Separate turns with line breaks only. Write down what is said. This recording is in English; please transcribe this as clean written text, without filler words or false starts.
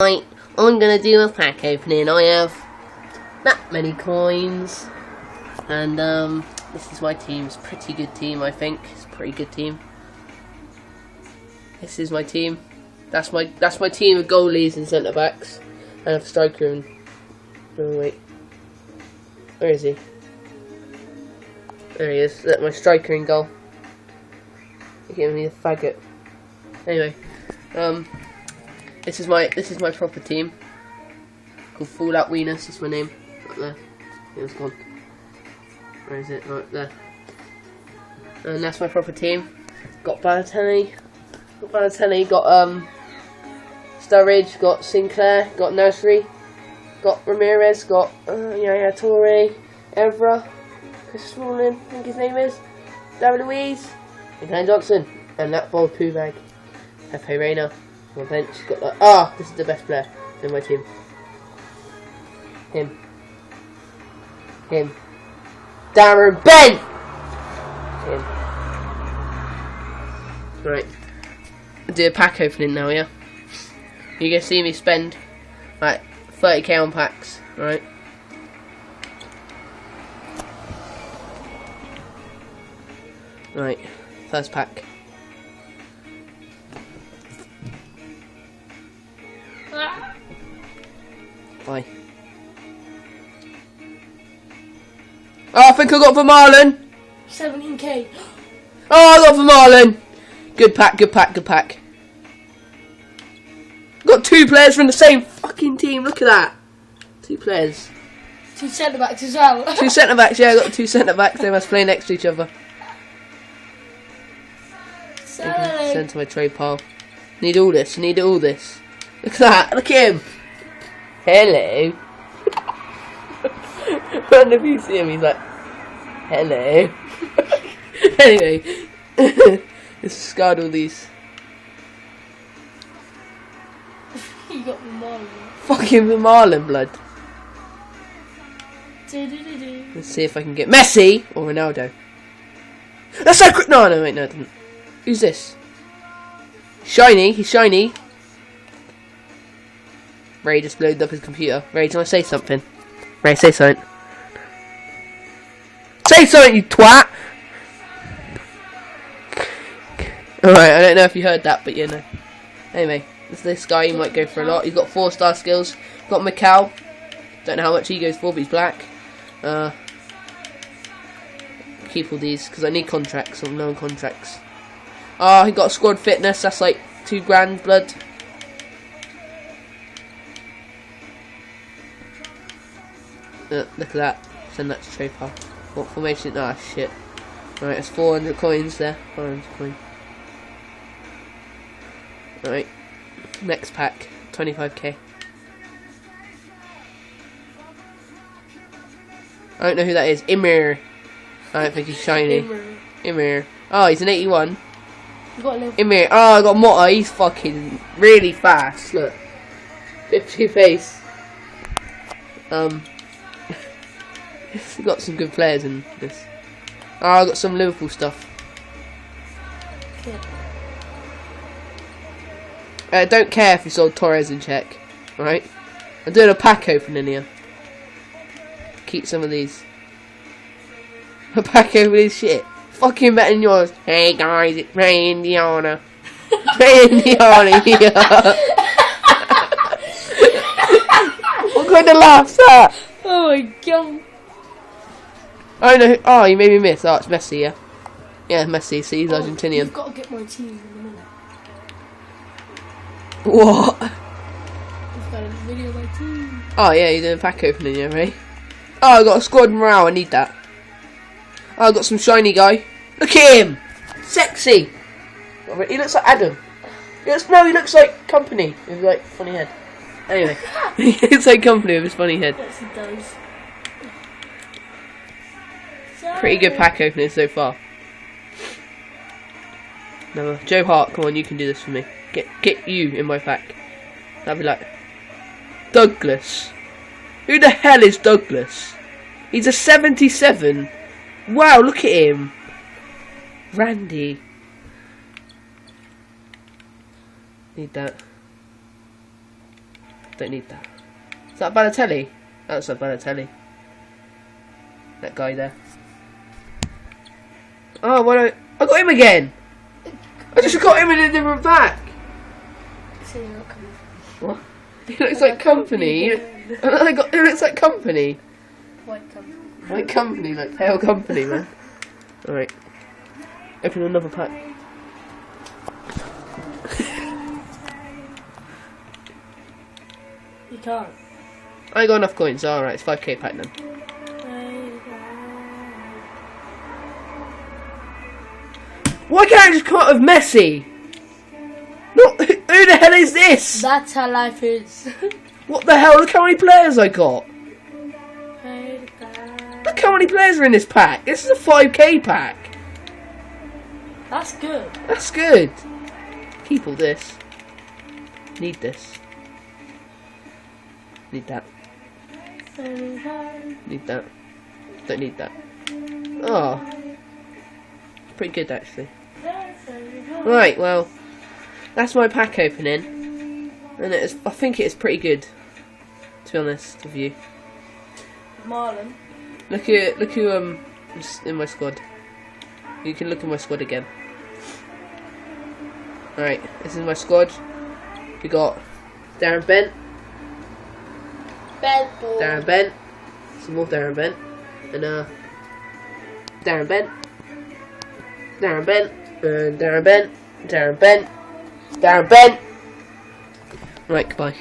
Right, I'm gonna do a pack opening. I have that many coins, and this is my team. It's a pretty good team, I think. It's a pretty good team. This is my team. That's my team of goalies and centre backs, and a striker. And oh wait, where is he? There he is. That's my striker in goal. You're giving me a faggot. Anyway, this is my proper team. Called Fallout Wieners. Is my name. Up there. It was gone. Where is it? Right there. And that's my proper team. Got Balotelli. Got Sturridge. Got Sinclair. Got Nursery. Got Ramirez. Got Torre. Evra. Chris Smalling. I think his name is. David Luiz. And Glenn Johnson. And that bold poo bag. Pepe Reina. My bench got that. Ah, this is the best player in my team. Him. Darren Ben! Him. Right. I'll do a pack opening now, yeah? You're gonna see me spend like 30k on packs, right? Right, first pack. Bye. Oh, I think I got for Marlon.
17k.
Oh, I got for Marlon. Good pack. Got two players from the same fucking team. Look at that. Two players.
Two centre backs as well.
Two centre backs. Yeah, I got two centre backs. They must play next to each other. Send to my trade pile. Need all this. Look at that. Look at him. Hello. And if you see him, he's like, hello. Anyway, discard all these.
You got Marlon.
Fucking Marlon blood. Let's see if I can get Messi or Ronaldo. That's so quick. No, wait, no, I didn't. Who's this? Shiny. He's shiny. Ray just loaded up his computer. Ray, do you want to say something? Ray, say something. Say something, you twat! Alright, I don't know if you heard that, but you know. Anyway, this guy you might go for a lot. He's got 4-star skills. Got Mikal. Don't know how much he goes for, but he's black. Keep all these, because I need contracts. I'm low on contracts. Oh, he got squad fitness. That's like 2 grand blood. Look at that. Send that to trade pile. What formation? Ah, shit. Alright, it's 400 coins there. 400 coins. Alright. Next pack. 25k. I don't know who that is. Imir. I don't think he's shiny. Imir. Oh, he's an 81. Imir. Oh, I got Motta. He's fucking really fast. Look. 50 face. We've got some good players in this. Oh, I got some Liverpool stuff. I don't care if you sold Torres in check. Alright? I'm doing a pack opening here. Keep some of these. A pack opening shit. Fucking better than yours. Hey guys, it's Ray Indiana. Ray Indiana here. What kind of laugh's that?
Oh my god.
Oh no! Oh, you made me miss. Oh, it's Messi, yeah. Yeah, Messi. See, he's Argentinian.
You've got to get my team in a minute.
What?
I've got a video of my team.
Oh yeah, you're doing pack opening, yeah, right? Oh, I got a squad morale. I need that. Oh, I got some shiny guy. Look at him, sexy. He looks like Adam. He looks like Company with his like funny head. Anyway, he looks like Company with his funny head.
Yes, he does.
Pretty good pack opening so far. No, Joe Hart, come on, you can do this for me. Get you in my pack. That'd be like Douglas. Who the hell is Douglas? He's a 77. Wow, look at him. Randy. Need that. Don't need that. Is that Balotelli? That's a Balotelli. That guy there. Oh, I got him again! I just got him in a different pack!
So you're not coming.
What? He looks like company. It looks like company.
White company.
White company, like pale company, man. Alright. Open another pack.
You can't.
I got enough coins. Alright, it's 5k pack then. Why can't I just come out of Messi? No, who the hell is this?
That's how life is.
What the hell? Look how many players I got. Look how many players are in this pack. This is a 5k pack.
That's good.
That's good. Keep all this. Need this. Need that. Need that. Don't need that. Oh. Pretty good actually. Right, well, that's my pack opening. And I think it is pretty good, to be honest with you.
Marlon.
Look who is in my squad. You can look at my squad again. Alright, this is my squad. We got Darren Bent. Darren Bent. Some more Darren Bent. And Darren Bent. Darren Bent. Darren Bent. Darren Bent. Darren Bent. Right, goodbye.